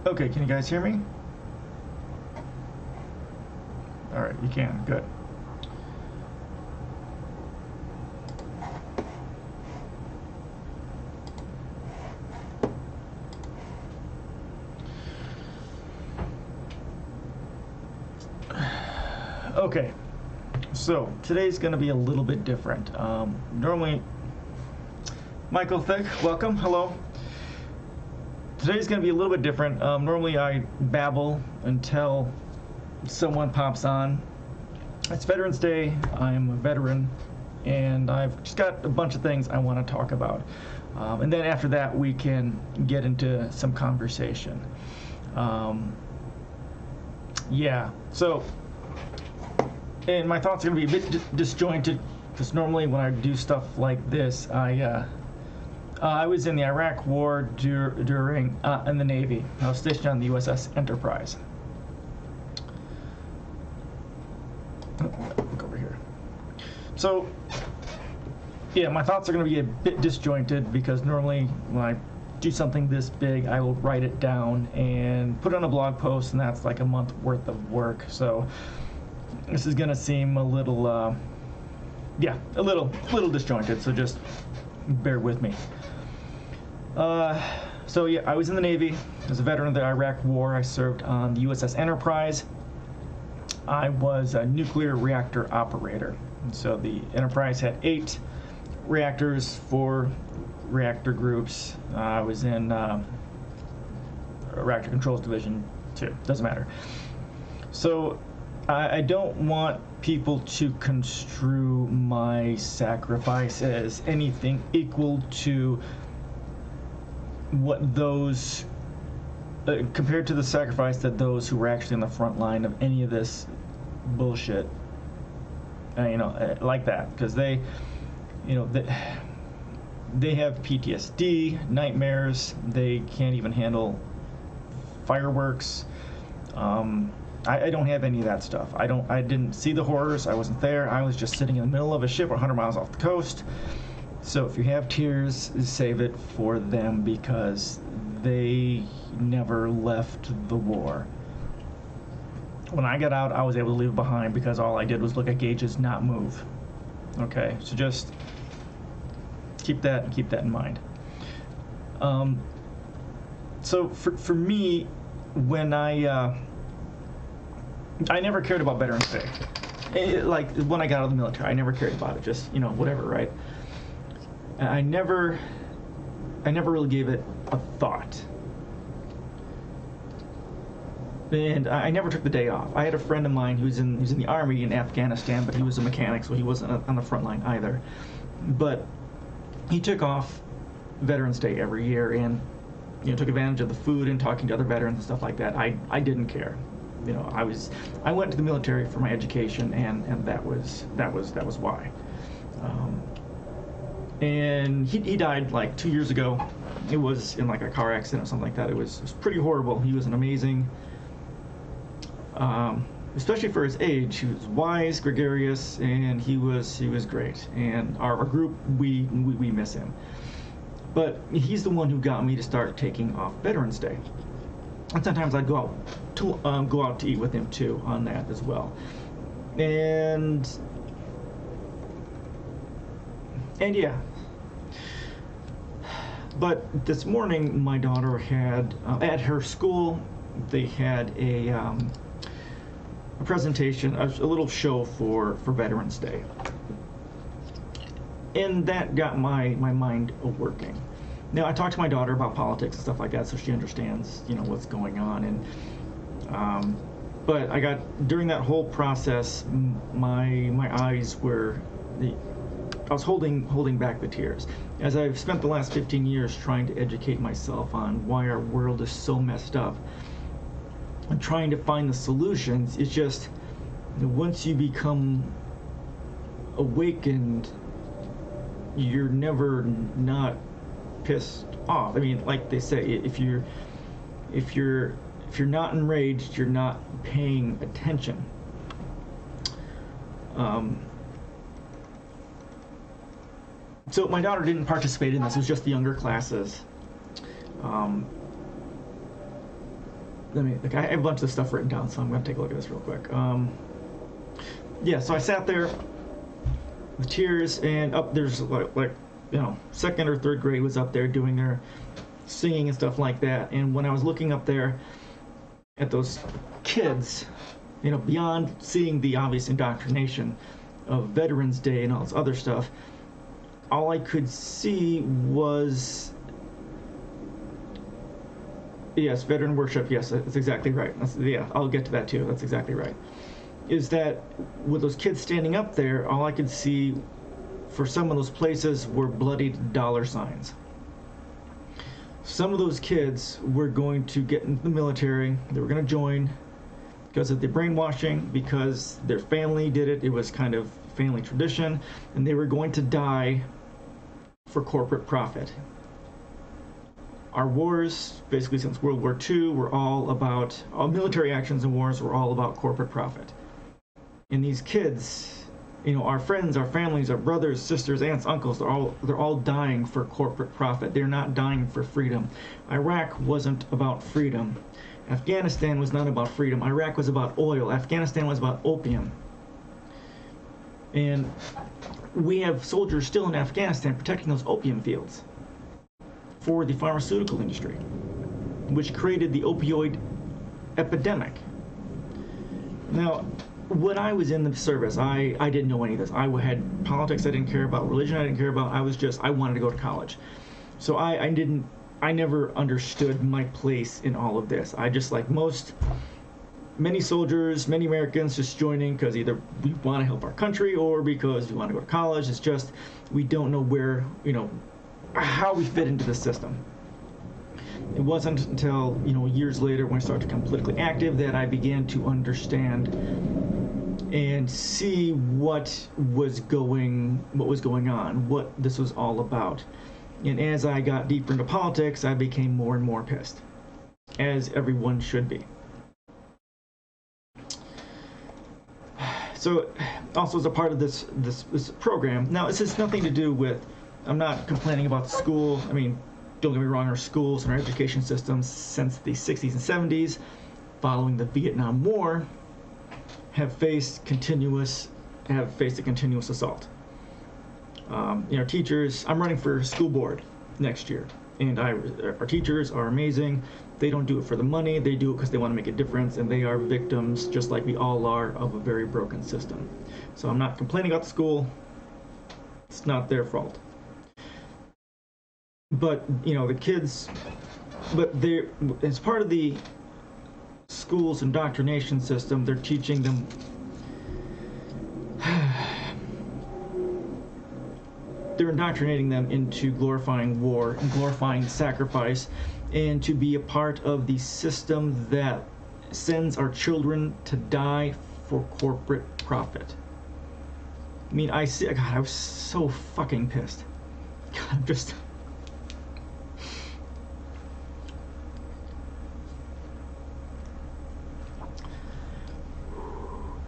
Okay, can you guys hear me? All right, you can. Good. Okay, so today's going to be a little bit different. Normally, Michael Thick, welcome. Hello. Today's going to be a little bit different. Normally I babble until someone pops on. It's Veterans Day. I'm a veteran, and I've just got a bunch of things I want to talk about. And then after that, we can get into some conversation. Yeah, so, and my thoughts are going to be a bit disjointed, because normally when I do stuff like this, I was in the Iraq War during in the Navy. I was stationed on the USS Enterprise. Look over here. So, yeah, my thoughts are going to be a bit disjointed, because normally when I do something this big, I will write it down and put it on a blog post, and that's like a month worth of work. So this is going to seem a little, yeah, a little disjointed. So just bear with me. So yeah, I was in the Navy. As a veteran of the Iraq War, I served on the USS Enterprise. I was a nuclear reactor operator. And so the Enterprise had 8 reactors, 4 reactor groups. I was in Reactor Controls Division 2. Doesn't matter. So I don't want people to construe my sacrifice as anything equal to what those, compared to the sacrifice that those who were actually on the front line of any of this bullshit, like that, because they have PTSD, nightmares, they can't even handle fireworks. I don't have any of that stuff. I didn't see the horrors. I wasn't there. I was just sitting in the middle of a ship 100 miles off the coast. So if you have tears, save it for them, because they never left the war. When I got out, I was able to leave it behind, because all I did was look at gauges, not move. Okay, so just keep that in mind. So for me, when I never cared about Veterans Day. Like when I got out of the military, I never cared about it. Just whatever, right? I never really gave it a thought. And I never took the day off. I had a friend of mine who was in the Army in Afghanistan, but he was a mechanic, so he wasn't on the front line either. But he took off Veterans Day every year, and took advantage of the food and talking to other veterans and stuff like that. I didn't care. I went to the military for my education, and that was why. And he died like 2 years ago. It was in like a car accident or something like that. It was pretty horrible. He was an amazing, especially for his age. He was wise, gregarious, and he was great. And our group, we miss him. But he's the one who got me to start taking off Veterans Day. And sometimes I'd go out to eat with him too on that as well. And yeah. But this morning, my daughter had, at her school, they had a presentation, a little show for Veterans Day. And that got my mind working. Now, I talked to my daughter about politics and stuff like that, so she understands, what's going on. And but during that whole process, my eyes were, I was holding back the tears. As I've spent the last 15 years trying to educate myself on why our world is so messed up, and trying to find the solutions, it's just, once you become awakened, you're never not pissed off. I mean, like they say, if you're not enraged, you're not paying attention. So my daughter didn't participate in this. It was just the younger classes. I have a bunch of stuff written down, so I'm going to take a look at this real quick. Yeah, so I sat there with tears, and up there's like second or third grade was up there doing their singing and stuff like that. And when I was looking up there at those kids, beyond seeing the obvious indoctrination of Veterans Day and all this other stuff, all I could see was, yes, veteran worship. Yes, that's exactly right. I'll get to that too. That's exactly right. Is that with those kids standing up there, all I could see for some of those places were bloodied dollar signs. Some of those kids were going to get into the military. They were going to join because of the brainwashing, because their family did it. It was kind of family tradition, and they were going to die for corporate profit. Our wars, basically since World War II, were all about, all military actions and wars were all about corporate profit. And these kids, our friends, our families, our brothers, sisters, aunts, uncles, they're all dying for corporate profit. They're not dying for freedom. Iraq wasn't about freedom. Afghanistan was not about freedom. Iraq was about oil. Afghanistan was about opium. And we have soldiers still in Afghanistan protecting those opium fields for the pharmaceutical industry, which created the opioid epidemic. Now, when I was in the service, I didn't know any of this. I had politics I didn't care about, religion I didn't care about. I wanted to go to college. So I never understood my place in all of this. I just, like many soldiers, many Americans, just joining because either we want to help our country or because we want to go to college. It's just, we don't know where, how we fit into the system. It wasn't until, years later when I started to become politically active that I began to understand and see what was going on, what this was all about. And as I got deeper into politics, I became more and more pissed, as everyone should be. So, also as a part of this program, now this has nothing to do with, I'm not complaining about the school. I mean, don't get me wrong, our schools and our education systems since the 60s and 70s, following the Vietnam War, have faced a continuous assault. Teachers, I'm running for school board next year, and our teachers are amazing. They don't do it for the money, they do it because they want to make a difference, and they are victims, just like we all are, of a very broken system. So I'm not complaining about the school. It's not their fault. But, the kids, as part of the school's indoctrination system, they're teaching them they're indoctrinating them into glorifying war and glorifying sacrifice, and to be a part of the system that sends our children to die for corporate profit. I mean, God, I was so fucking pissed. God, I'm just...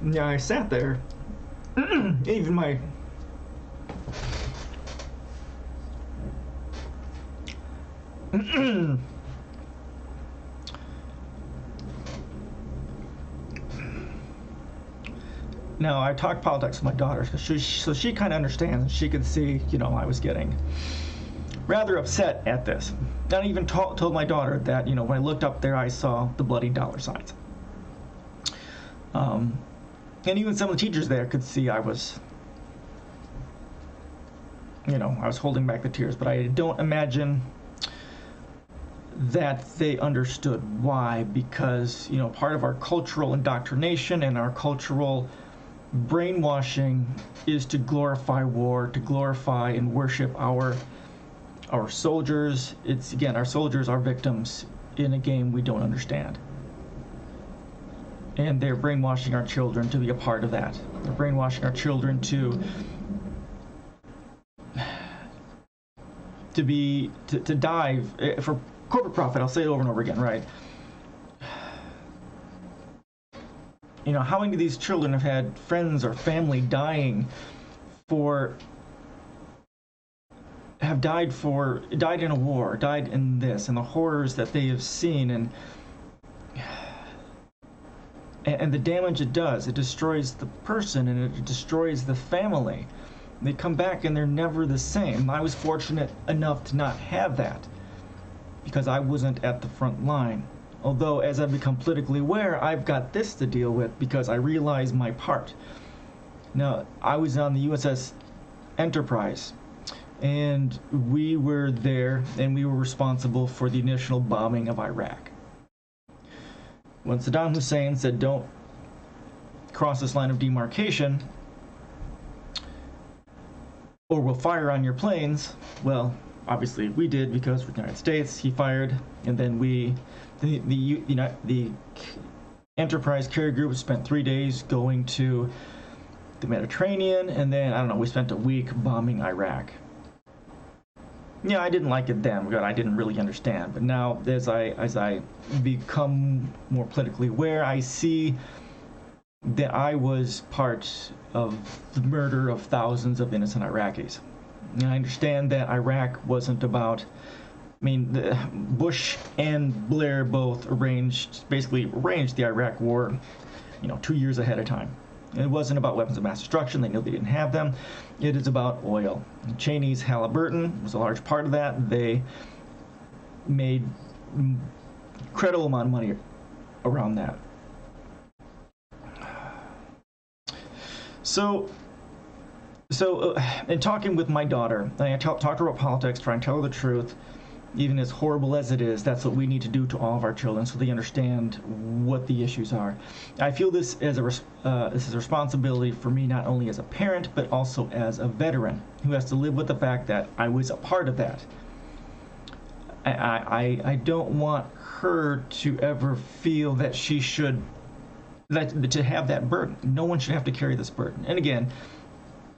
Yeah, I sat there, even my... Now, I talk politics with my daughter, so she kind of understands. She could see, I was getting rather upset at this. I even told my daughter that, when I looked up there, I saw the bloody dollar signs. And even some of the teachers there could see I was, I was holding back the tears, but I don't imagine that they understood why, because, part of our cultural indoctrination and our cultural brainwashing is to glorify war, to glorify and worship our soldiers. It's, again, our soldiers are victims in a game we don't understand. And they're brainwashing our children to be a part of that. They're brainwashing our children to dive for corporate profit. I'll say it over and over again, right? How many of these children have had friends or family died in a war, died in this, and the horrors that they have seen, and And the damage it does, it destroys the person and it destroys the family. They come back and they're never the same. I was fortunate enough to not have that because I wasn't at the front line. Although, as I've become politically aware, I've got this to deal with because I realize my part. Now, I was on the USS Enterprise, and we were there, and we were responsible for the initial bombing of Iraq. When Saddam Hussein said, "Don't cross this line of demarcation, or we'll fire on your planes," well, obviously we did because we're the United States. He fired, and then the Enterprise carrier group spent 3 days going to the Mediterranean, and then, I don't know, we spent a week bombing Iraq. Yeah, I didn't like it then because I didn't really understand. But now, as I become more politically aware, I see that I was part of the murder of thousands of innocent Iraqis. And I understand that Iraq wasn't about, Bush and Blair both basically arranged the Iraq war, 2 years ahead of time. It wasn't about weapons of mass destruction. They knew they didn't have them. It is about oil. Cheney's Halliburton was a large part of that. They made incredible amount of money around that. So in talking with my daughter, I talk to her about politics, try and tell her the truth. Even as horrible as it is, that's what we need to do to all of our children so they understand what the issues are. I feel this as this is a responsibility for me, not only as a parent, but also as a veteran who has to live with the fact that I was a part of that. I don't want her to ever feel that she should, to have that burden. No one should have to carry this burden. And again,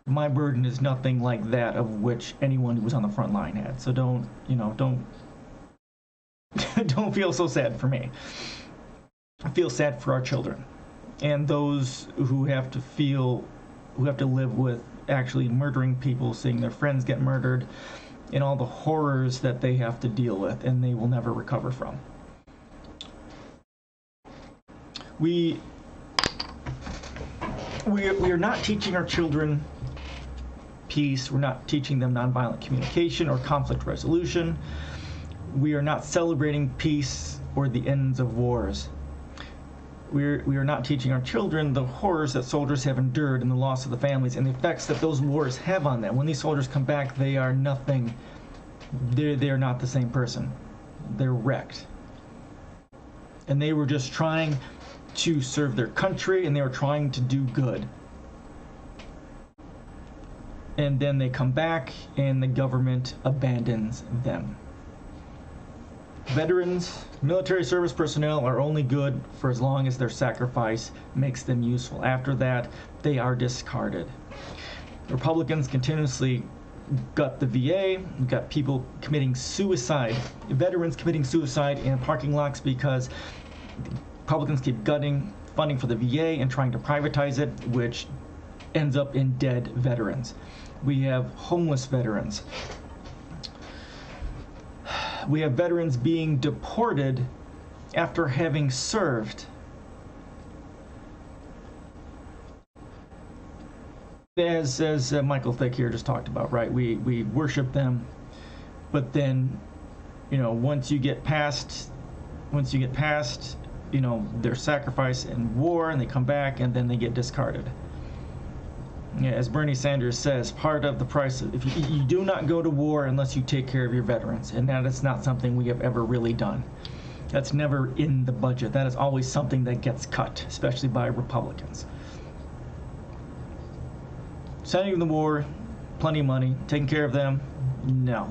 my burden is nothing like that of which anyone who was on the front line had. So don't don't feel so sad for me. I feel sad for our children and those who have to live with actually murdering people, seeing their friends get murdered, and all the horrors that they have to deal with and they will never recover from. We are not teaching our children peace. We're not teaching them nonviolent communication or conflict resolution. We are not celebrating peace or the ends of wars. We are not teaching our children the horrors that soldiers have endured and the loss of the families and the effects that those wars have on them. When these soldiers come back, they are nothing. They are not the same person. They're wrecked. And they were just trying to serve their country, and they were trying to do good. And then they come back and the government abandons them. Veterans, military service personnel are only good for as long as their sacrifice makes them useful. After that, they are discarded. Republicans continuously gut the VA. We've got people committing suicide, veterans committing suicide in parking lots because Republicans keep gutting funding for the VA and trying to privatize it, which ends up in dead veterans. We have homeless veterans. We have veterans being deported after having served. As Michael Thick here just talked about, right? We worship them, but then, once you get past, their sacrifice in war, and they come back, and then they get discarded. Yeah, as Bernie Sanders says, part of the price, if you do not go to war unless you take care of your veterans, and that is not something we have ever really done. That's never in the budget. That is always something that gets cut, especially by Republicans. Sending them to war, plenty of money, taking care of them, no,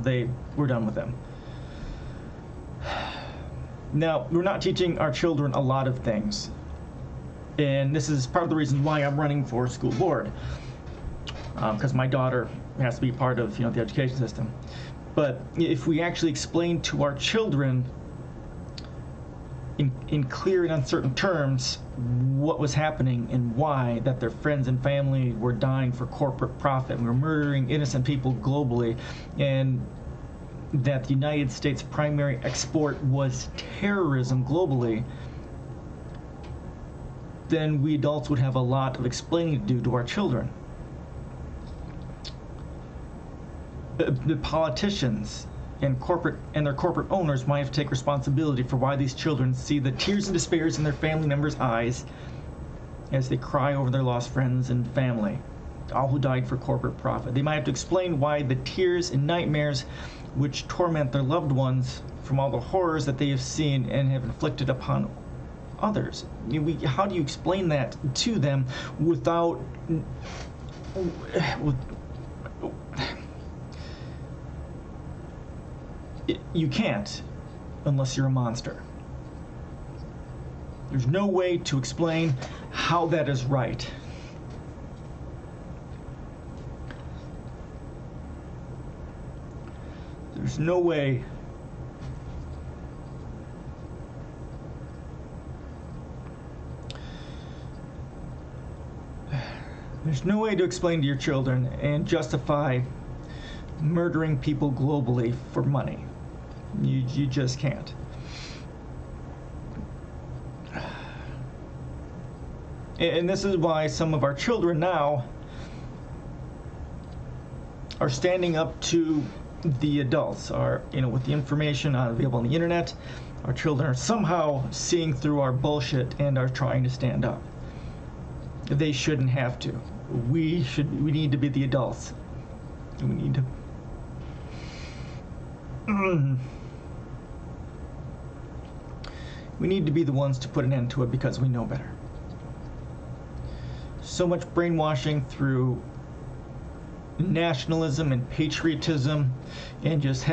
we're done with them. Now, we're not teaching our children a lot of things, and this is part of the reason why I'm running for school board. Because my daughter has to be part of the education system. But if we actually explain to our children in clear and uncertain terms what was happening and why, that their friends and family were dying for corporate profit, and we were murdering innocent people globally, and that the United States' primary export was terrorism globally, then we adults would have a lot of explaining to do to our children. The politicians and their corporate owners might have to take responsibility for why these children see the tears and despairs in their family members' eyes as they cry over their lost friends and family, all who died for corporate profit. They might have to explain why the tears and nightmares which torment their loved ones from all the horrors that they have seen and have inflicted upon others. How do you explain that to them without... You can't unless you're a monster. There's no way to explain how that is right. There's no way. There's no way to explain to your children and justify murdering people globally for money. You just can't. And this is why some of our children now are standing up to the adults. With the information available on the internet, our children are somehow seeing through our bullshit and are trying to stand up. They shouldn't have to. We need to be the adults. We need to... We need to be the ones to put an end to it because we know better. So much brainwashing through nationalism and patriotism and just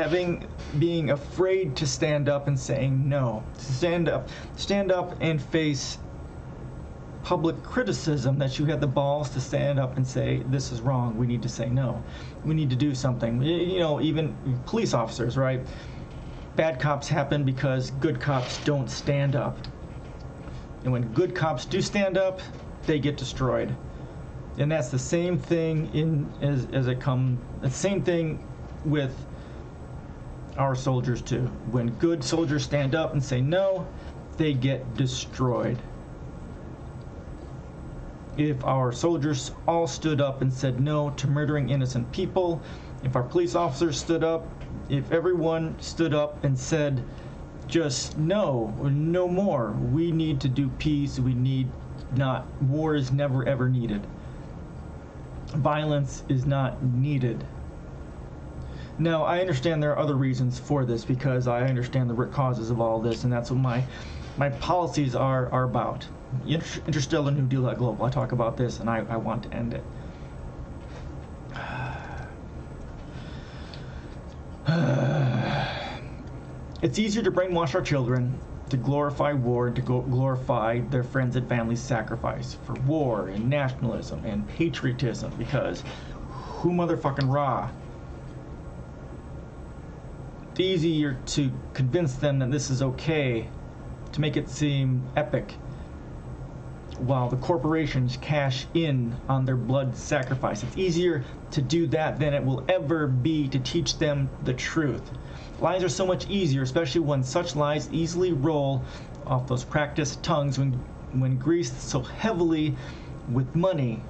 being afraid to stand up and saying no. Stand up and face public criticism, that you had the balls to stand up and say, this is wrong, we need to say no. We need to do something. Even police officers, right? Bad cops happen because good cops don't stand up. And when good cops do stand up, they get destroyed. And that's the same thing the same thing with our soldiers too. When good soldiers stand up and say no, they get destroyed. If our soldiers all stood up and said no to murdering innocent people, if our police officers stood up, if everyone stood up and said just no more, we need to do peace, war is never ever needed. Violence is not needed. Now, I understand there are other reasons for this because I understand the root causes of all this, and that's what my policies are about. Interstellar New Deal Global. I talk about this, and I want to end it. It's easier to brainwash our children to glorify war and to glorify their friends and family's sacrifice for war and nationalism and patriotism, because who motherfucking rah? It's easier to convince them that this is okay, to make it seem epic, while the corporations cash in on their blood sacrifice. It's easier to do that than it will ever be to teach them the truth. Lies are so much easier, especially when such lies easily roll off those practiced tongues when greased so heavily with money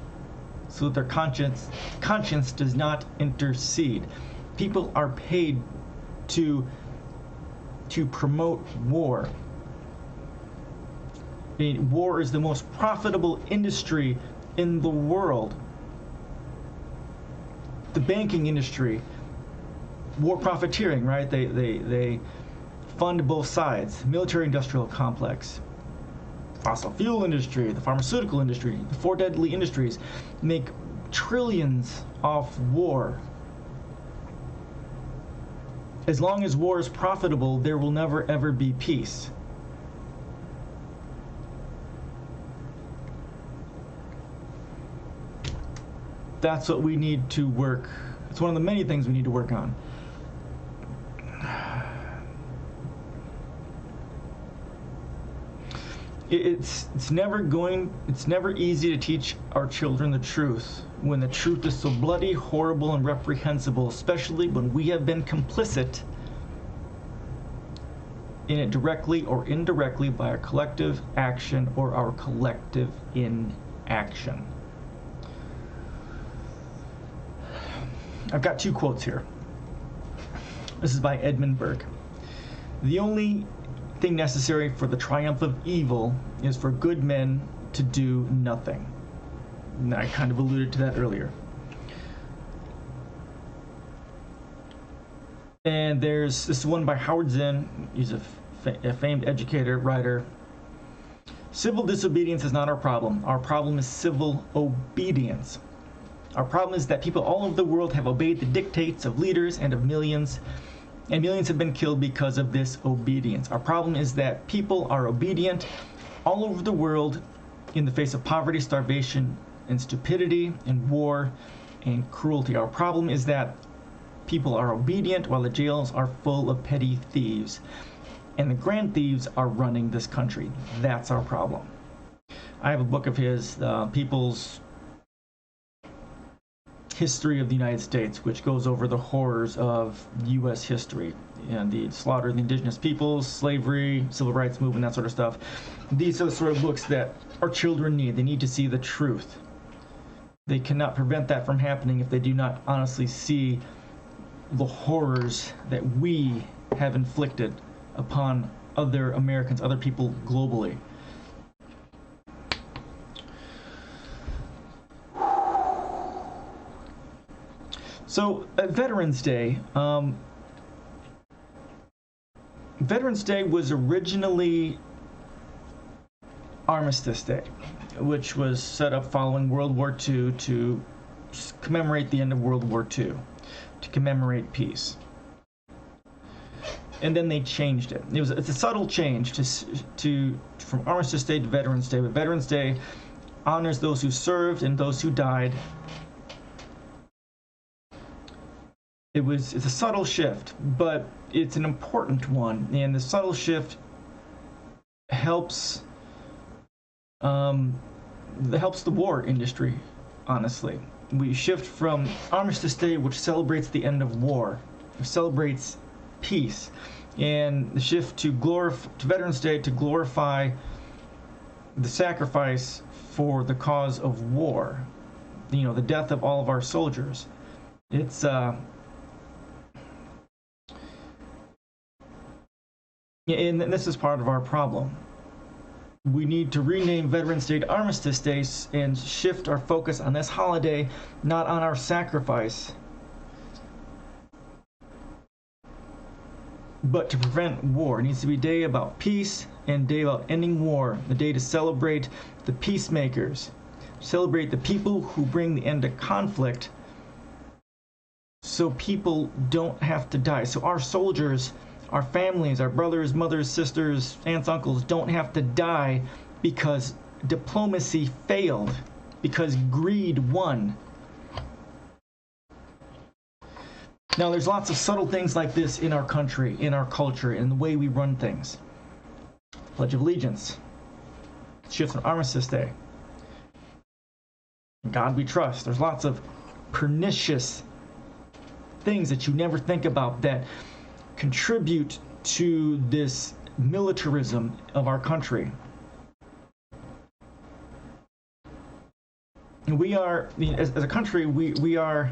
so that their conscience does not intercede. People are paid to promote war. War is the most profitable industry in the world. The banking industry, war profiteering, right? They fund both sides. Military-industrial complex, fossil fuel industry, the pharmaceutical industry, the four deadly industries make trillions off war. As long as war is profitable, there will never ever be peace. That's what we need to work. It's one of the many things we need to work on. It's never easy to teach our children the truth when the truth is so bloody, horrible, and reprehensible, especially when we have been complicit in it directly or indirectly by our collective action or our collective inaction. I've got two quotes here. This is by Edmund Burke. The only thing necessary for the triumph of evil is for good men to do nothing. And I kind of alluded to that earlier. And there's this one by Howard Zinn. He's a famed educator, writer. Civil disobedience is not our problem. Our problem is civil obedience. Our problem is that people all over the world have obeyed the dictates of leaders and of millions, and millions have been killed because of this obedience. Our problem is that people are obedient all over the world in the face of poverty, starvation, and stupidity, and war, and cruelty. Our problem is that people are obedient while the jails are full of petty thieves, and the grand thieves are running this country. That's our problem. I have a book of his, People's History of the United States, which goes over the horrors of U.S. history and the slaughter of the indigenous peoples, slavery, civil rights movement, that sort of stuff. These are the sort of books that our children need. They need to see the truth. They cannot prevent that from happening if they do not honestly see the horrors that we have inflicted upon other Americans, other people globally. So, Veterans Day. Veterans Day was originally Armistice Day, which was set up following World War II to commemorate the end of World War II, to commemorate peace. And then they changed it. It's a subtle change from Armistice Day to Veterans Day. But Veterans Day honors those who served and those who died. It's a subtle shift, but it's an important one, and the subtle shift helps the war industry, honestly. We shift from Armistice Day, which celebrates the end of war, which celebrates peace, and the shift to Veterans Day to glorify the sacrifice for the cause of war, the death of all of our soldiers. It's and this is part of our problem. We need to rename Veterans Day to Armistice Day and shift our focus on this holiday, not on our sacrifice, but to prevent war. It needs to be a day about peace and a day about ending war, the day to celebrate the peacemakers, celebrate the people who bring the end to conflict so people don't have to die, so our soldiers, our families, our brothers, mothers, sisters, aunts, uncles don't have to die because diplomacy failed, because greed won. Now, there's lots of subtle things like this in our country, in our culture, in the way we run things. Pledge of Allegiance. Shifts on Armistice Day. In God we trust. There's lots of pernicious things that you never think about that contribute to this militarism of our country. And we are, as a country, we are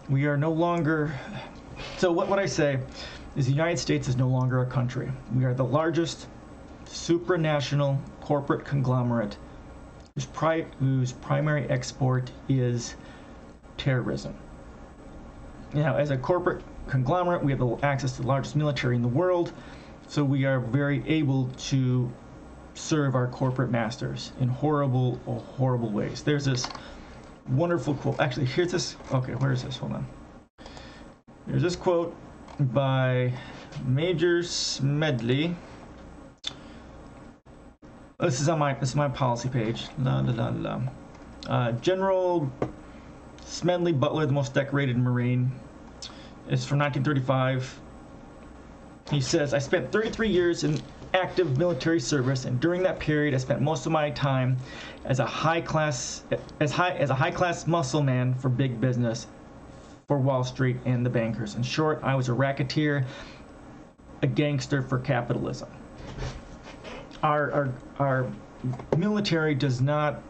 no longer. So what I say is the United States is no longer a country. We are the largest supranational corporate conglomerate whose primary export is terrorism. Now, as a corporate conglomerate, we have access to the largest military in the world, so we are very able to serve our corporate masters in horrible ways. There's this wonderful quote. Actually, here's this. Okay, where is this? Hold on. There's this quote by Major Smedley. This is my policy page. General Smedley Butler, the most decorated Marine. It's from 1935. He says, I spent 33 years in active military service, and during that period I spent most of my time as a high-class muscle man for big business, for Wall Street and the bankers. In short, I was a racketeer a gangster for capitalism. Our military does not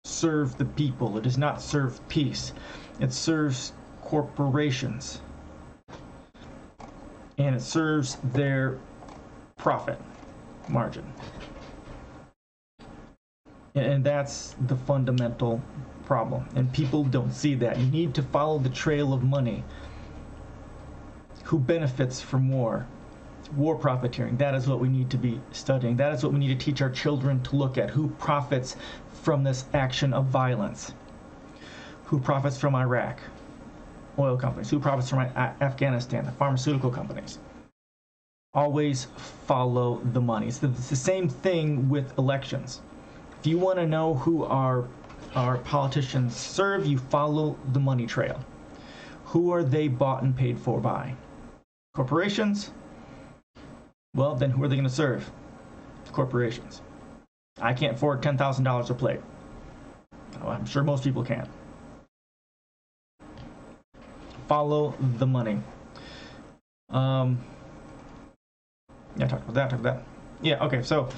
serve the people. It does not serve peace. It serves corporations. And it serves their profit margin. And that's the fundamental problem. And people don't see that. You need to follow the trail of money. Who benefits from war? War profiteering. That is what we need to be studying. That is what we need to teach our children to look at. Who profits from this action of violence? Who profits from Iraq? Oil companies. Who profits from Afghanistan? The pharmaceutical companies. Always follow the money. It's the same thing with elections. If you want to know who our politicians serve, you follow the money trail. Who are they bought and paid for by? Corporations? Well, then who are they going to serve? Corporations. I can't afford $10,000 a plate. Oh, I'm sure most people can. Follow the money. Yeah, talk about that. Yeah, okay, so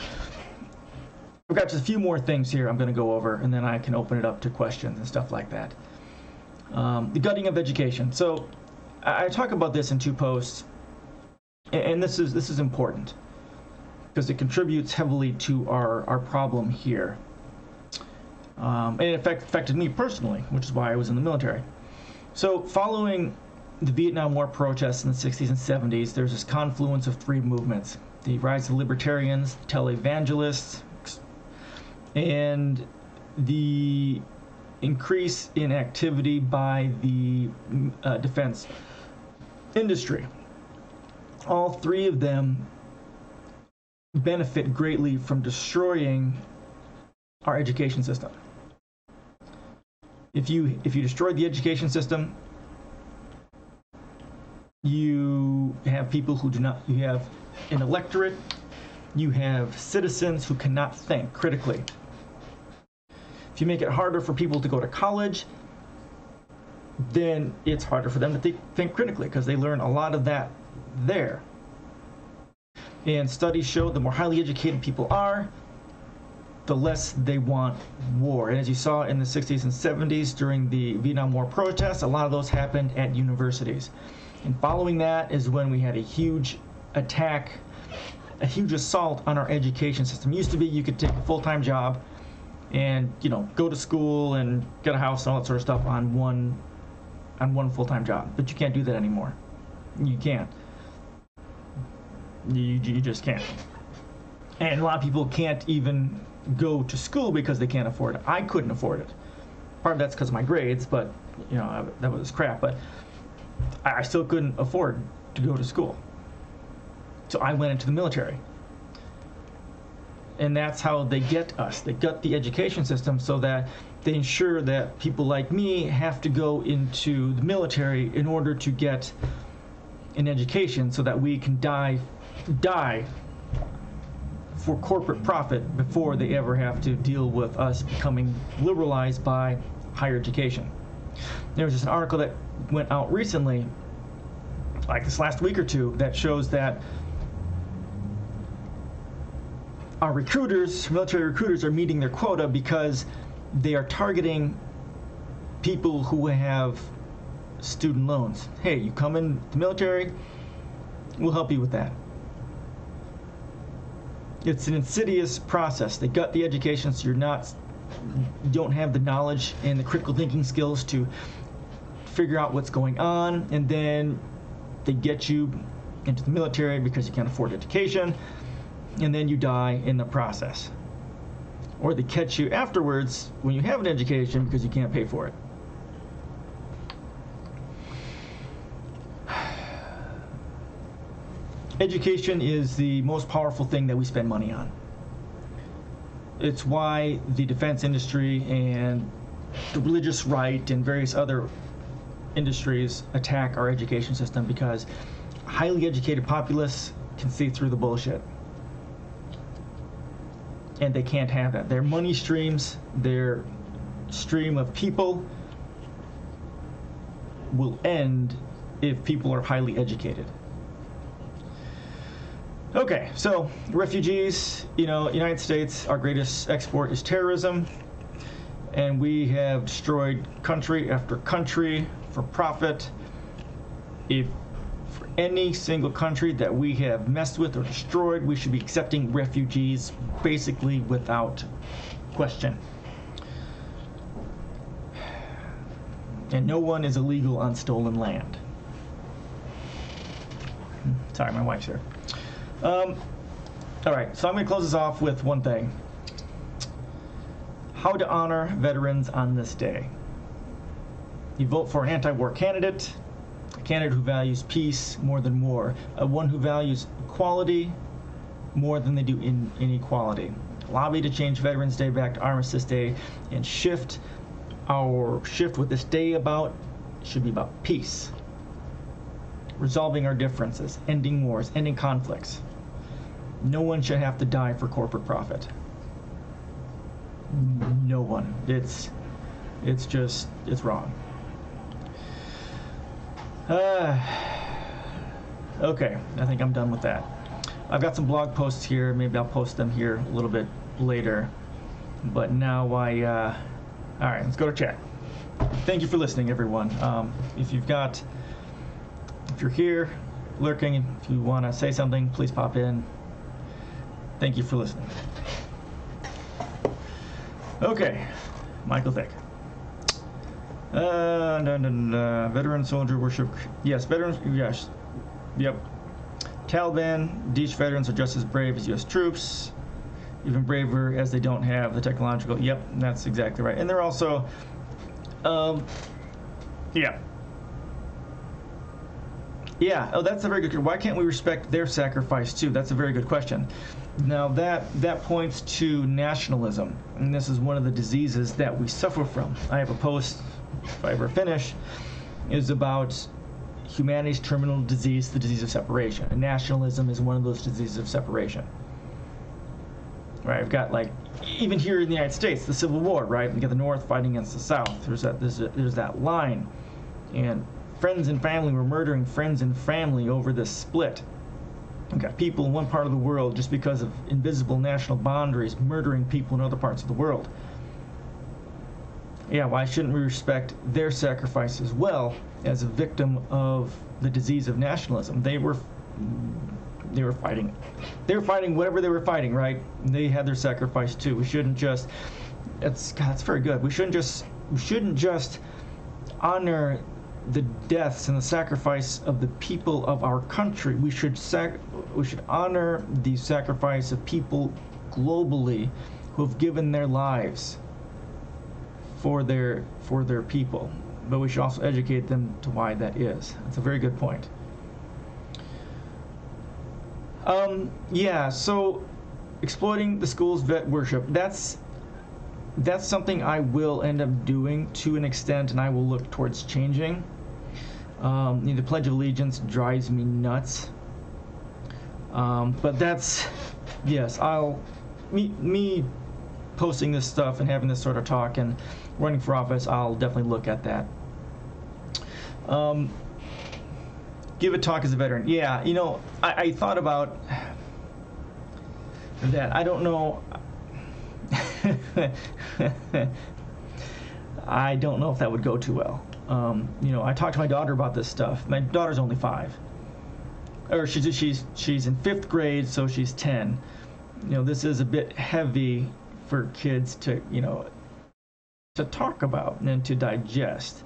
we've got just a few more things here I'm going to go over, and then I can open it up to questions and stuff like that. The gutting of education. So I talk about this in 2 posts, and this is important because it contributes heavily to our problem here. And it affected me personally, which is why I was in the military. So following the Vietnam War protests in the 60s and 70s, there's this confluence of 3 movements. The rise of libertarians, the televangelists, and the increase in activity by the defense industry. All 3 of them benefit greatly from destroying our education system. If you destroy the education system, you have people who do not, you have an electorate, you have citizens who cannot think critically. If you make it harder for people to go to college, then it's harder for them to think critically because they learn a lot of that there. And studies show the more highly educated people are, the less they want war. And as you saw in the 60s and 70s during the Vietnam War protests, a lot of those happened at universities. And following that is when we had a huge attack, a huge assault on our education system. It used to be you could take a full-time job and, you know, go to school and get a house and all that sort of stuff on one full-time job. But you can't do that anymore. You can't. You just can't. And a lot of people can't even go to school because they can't afford it. I couldn't afford it. Part of that's because of my grades, but, you know, that was crap. But I still couldn't afford to go to school. So I went into the military. And that's how they get us. They gut the education system so that they ensure that people like me have to go into the military in order to get an education so that we can die for corporate profit before they ever have to deal with us becoming liberalized by higher education. There was just an article that went out recently, like this last week or 2, that shows that our recruiters, military recruiters, are meeting their quota because they are targeting people who have student loans. Hey, you come in the military, we'll help you with that. It's an insidious process. They gut the education so you don't have the knowledge and the critical thinking skills to figure out what's going on, and then they get you into the military because you can't afford education, and then you die in the process. Or they catch you afterwards when you have an education because you can't pay for it. Education is the most powerful thing that we spend money on. It's why the defense industry and the religious right and various other industries attack our education system, because highly educated populace can see through the bullshit. And they can't have that. Their money streams, their stream of people will end if people are highly educated. Okay, so refugees, United States, our greatest export is terrorism, and we have destroyed country after country for profit. If for any single country that we have messed with or destroyed, we should be accepting refugees basically without question. And no one is illegal on stolen land. Sorry, my wife's here. All right, so I'm going to close this off with one thing. How to honor veterans on this day. You vote for an anti-war candidate, a candidate who values peace more than war, one who values equality more than they do inequality. Lobby to change Veterans Day back to Armistice Day and shift what this day about should be about peace. Resolving our differences, ending wars, ending conflicts. No one should have to die for corporate profit. No one. It's wrong. Okay, I think I'm done with that. I've got some blog posts here. Maybe I'll post them here a little bit later. But now all right, let's go to chat. Thank you for listening, everyone. If you're here, lurking, if you want to say something, please pop in. Thank you for listening. Okay, Michael Thick. Veteran soldier worship. Yes, veterans. Yes. Yep. Taliban, Daesh veterans are just as brave as U.S. troops, even braver as they don't have the technological. Yep, that's exactly right. And they're also, yeah. Yeah, oh, that's a very good. Why can't we respect their sacrifice too? That's a very good question. Now that points to nationalism, and this is one of the diseases that we suffer from. I have a post, if I ever finish, is about humanity's terminal disease, the disease of separation. And nationalism is one of those diseases of separation. Right, I've got even here in the United States, the Civil War, right? You got the North fighting against the South. There's that line, and friends and family were murdering friends and family over this split. We've got people in one part of the world just because of invisible national boundaries murdering people in other parts of the world. Yeah, why shouldn't we respect their sacrifice as well as a victim of the disease of nationalism? They were fighting. They were fighting whatever they were fighting, right? They had their sacrifice too. We shouldn't just. That's very good. We shouldn't just honor the deaths and the sacrifice of the people of our country. We should honor the sacrifice of people globally who have given their lives for their people. But we should also educate them to why that is. That's a very good point. Yeah, so exploiting the school's vet worship, that's something I will end up doing to an extent, and I will look towards changing. The Pledge of Allegiance drives me nuts. But that's, yes, me posting this stuff and having this sort of talk and running for office, I'll definitely look at that. Give a talk as a veteran. Yeah, I thought about that. I don't know. I don't know if that would go too well. I talked to my daughter about this stuff. My daughter's only 5, or she's in 5th grade, so she's 10. This is a bit heavy for kids to talk about and to digest.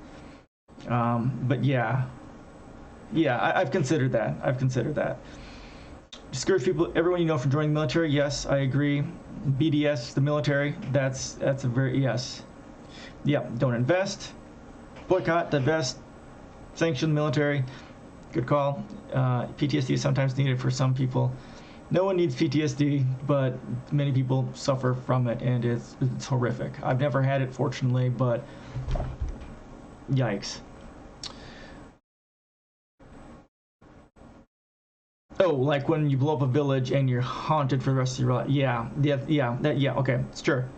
But yeah, I've considered that. Discourage people, everyone you know, from joining the military. Yes, I agree. BDS, the military. That's a very yes. Yeah, don't invest. Boycott, divest, sanction the military. Good call. PTSD is sometimes needed for some people. No one needs PTSD, but many people suffer from it, and it's horrific. I've never had it, fortunately, but yikes. Oh, like when you blow up a village and you're haunted for the rest of your life. Yeah, okay, sure.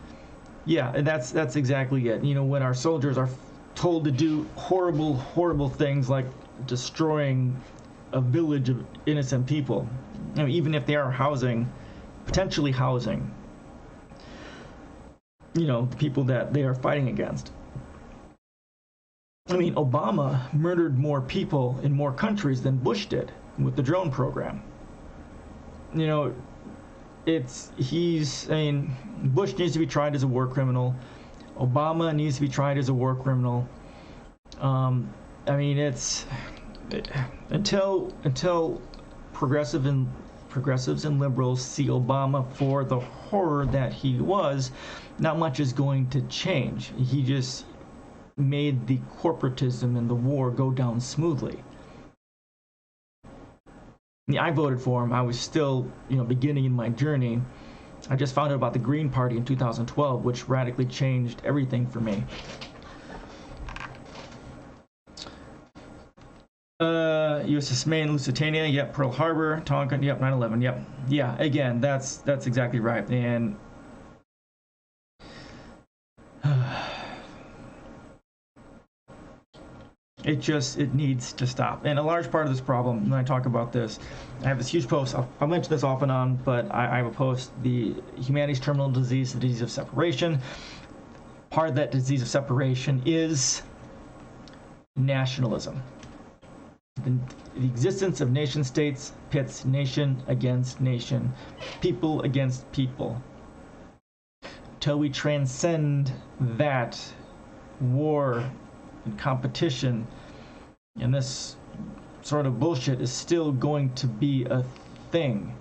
Yeah, and that's exactly it. When our soldiers are told to do horrible things like destroying a village of innocent people, I mean, even if they are potentially housing, the people that they are fighting against. I mean, Obama murdered more people in more countries than Bush did with the drone program. Bush needs to be tried as a war criminal. Obama needs to be tried as a war criminal. Until progressives and liberals see Obama for the horror that he was, not much is going to change. He just made the corporatism and the war go down smoothly. I voted for him. I was still, beginning in my journey. I just found out about the Green Party in 2012, which radically changed everything for me. USS Maine, Lusitania, yep. Pearl Harbor, Tonkin, yep. 9/11, yep. Yeah, again, that's exactly right. And it needs to stop. And a large part of this problem, when I talk about this, I have this huge post. I'll mention this off and on, but I have a post, the humanity's terminal disease, the disease of separation. Part of that disease of separation is nationalism. The existence of nation states pits nation against nation, people against people. Till we transcend that war and competition, and this sort of bullshit is still going to be a thing.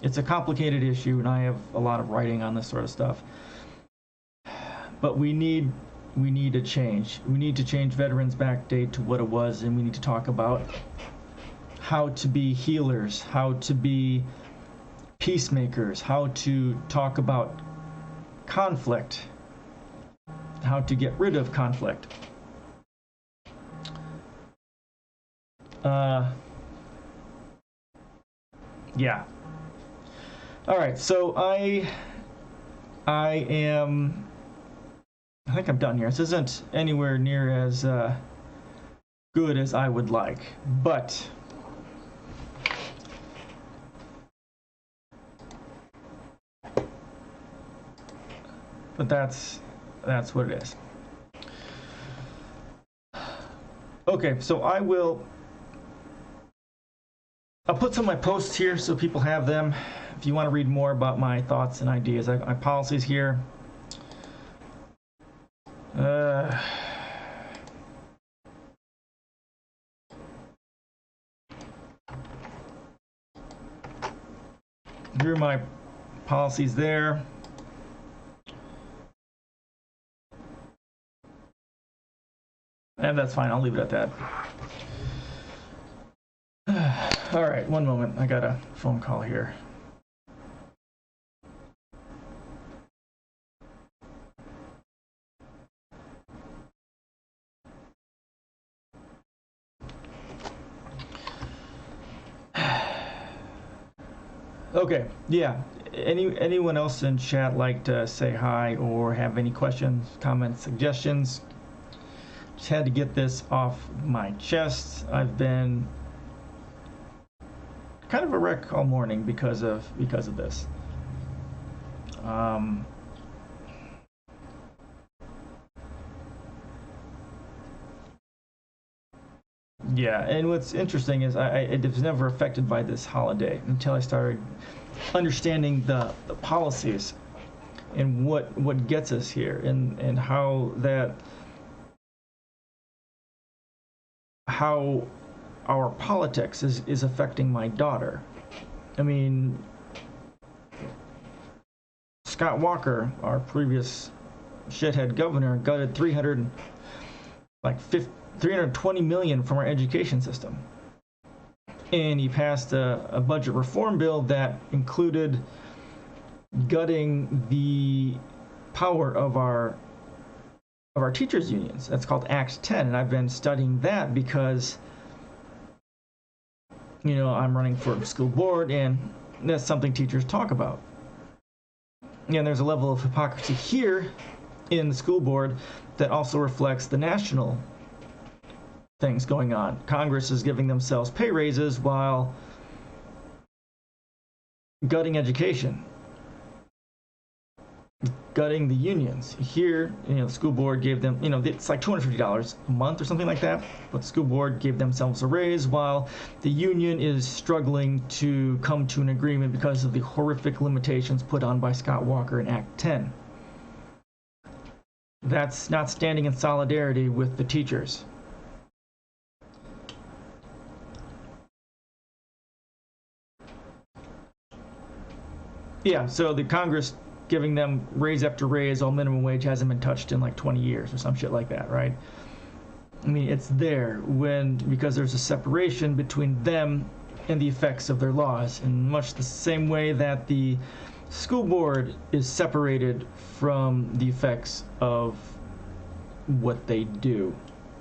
It's a complicated issue, and I have a lot of writing on this sort of stuff. But we need a change. We need to change Veterans Back Day to what it was, and we need to talk about how to be healers, how to be peacemakers, how to talk about conflict, how to get rid of conflict. Yeah. All right, so I think I'm done here. This isn't anywhere near as good as I would like, but that's what it is. Okay, so I'll put some of my posts here so people have them. If you want to read more about my thoughts and ideas, I got my policies here. Here are my policies there. And that's fine, I'll leave it at that. All right, one moment, I got a phone call here. Okay, yeah. Anyone else in chat like to say hi or have any questions, comments, suggestions? Just had to get this off my chest. I've been kind of a wreck all morning because of this. Yeah, and what's interesting is I was never affected by this holiday until I started understanding the policies and what gets us here, and how our politics is affecting my daughter. I mean, Scott Walker, our previous shithead governor, gutted $320 million from our education system. And he passed a budget reform bill that included gutting the power of our teachers unions. That's called Act 10, and I've been studying that because I'm running for school board, and that's something teachers talk about. And there's a level of hypocrisy here in the school board that also reflects the national things going on. Congress is giving themselves pay raises while gutting education, gutting the unions. Here, the school board gave them, it's like $250 a month or something like that, but the school board gave themselves a raise while the union is struggling to come to an agreement because of the horrific limitations put on by Scott Walker in Act 10. That's not standing in solidarity with the teachers. Yeah, so the Congress giving them raise after raise, while minimum wage hasn't been touched in like 20 years or some shit like that, right? I mean, it's there because there's a separation between them and the effects of their laws, in much the same way that the school board is separated from the effects of what they do.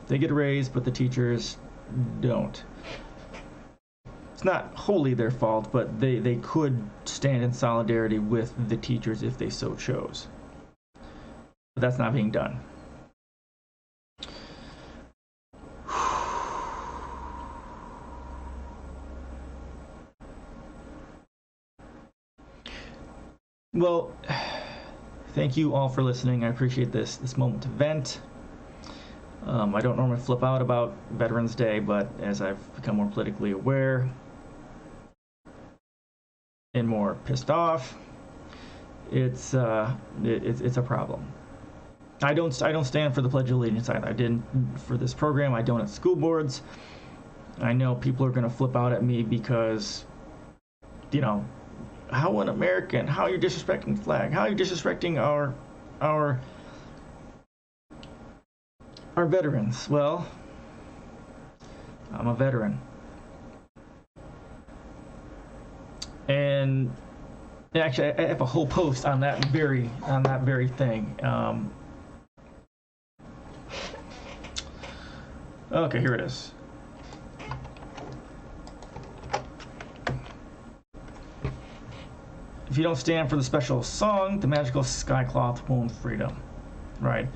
They get a raise, but the teachers don't. It's not wholly their fault, but they could stand in solidarity with the teachers if they so chose. But that's not being done. Well, thank you all for listening. I appreciate this moment to vent. I don't normally flip out about Veterans Day, but as I've become more politically aware and more pissed off, it's a problem. I don't stand for the Pledge of Allegiance either. I didn't for this program. I don't at school boards. I know people are going to flip out at me because, how un-American, how you're disrespecting the flag, how you're disrespecting our veterans. Well, I'm a veteran. And actually, I have a whole post on that very thing. Okay, here it is. If you don't stand for the special song, the magical skycloth won't freedom. Right?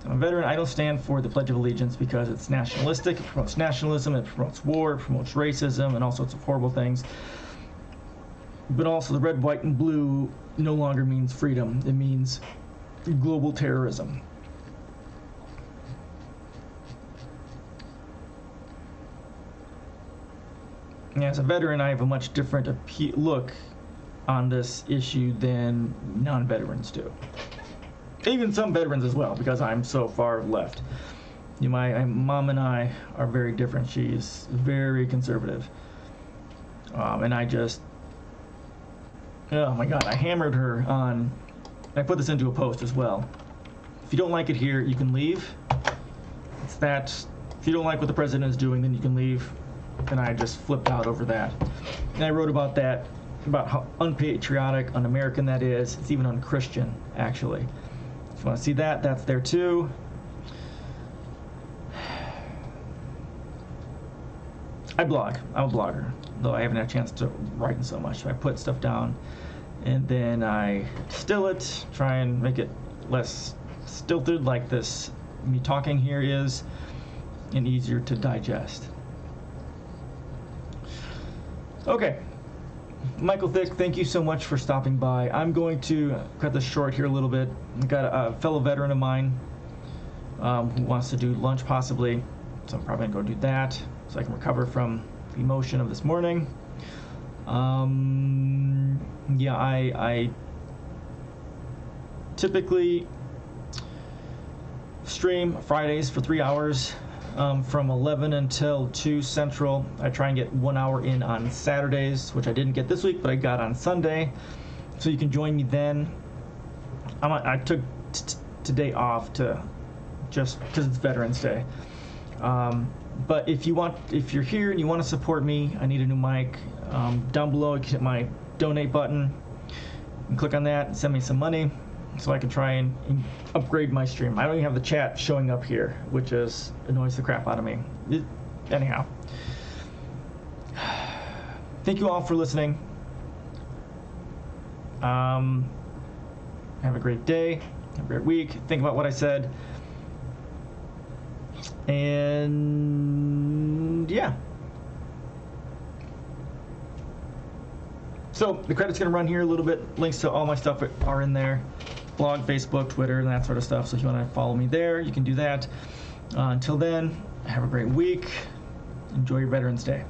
I'm a veteran. I don't stand for the Pledge of Allegiance because it's nationalistic. It promotes nationalism. It promotes war. It promotes racism and all sorts of horrible things. But also the red, white, and blue no longer means freedom. It means global terrorism. And as a veteran, I have a much different look on this issue than non-veterans do. Even some veterans as well, because I'm so far left. My mom and I are very different. She's very conservative. And I just, oh my God, I hammered her on, I put this into a post as well. If you don't like it here, you can leave. It's that, if you don't like what the president is doing, then you can leave. And I just flipped out over that. And I wrote about that, about how unpatriotic, un-American that is. It's even un-Christian, actually. If you want to see that, that's there too. I blog. I'm a blogger, though I haven't had a chance to write in so much. So I put stuff down, and then I distill it, try and make it less stilted like this me talking here is, and easier to digest. Okay. Michael Thick, thank you so much for stopping by. I'm going to cut this short here a little bit. I've got a fellow veteran of mine who wants to do lunch possibly, so I'm probably going to go do that so I can recover from the emotion of this morning. Yeah, I typically stream Fridays for 3 hours. From 11 until 2 Central. I try and get 1 hour in on Saturdays, which I didn't get this week, but I got on Sunday. So you can join me then. I took today off to just because it's Veterans Day. But if you're here and you want to support me, I need a new mic. Down below, you can hit my donate button and click on that and send me some money, so I can try and upgrade my stream. I don't even have the chat showing up here, which annoys the crap out of me. Anyhow, thank you all for listening. Have a great day, have a great week. Think about what I said. And yeah. So the credit's going to run here a little bit. Links to all my stuff are in there. Blog, Facebook, Twitter, and that sort of stuff. So if you want to follow me there, you can do that. Until then, have a great week. Enjoy your Veterans Day.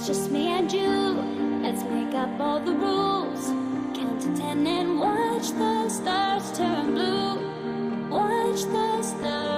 Just me and you, let's make up all the rules. Count to 10 and watch the stars turn blue. Watch the stars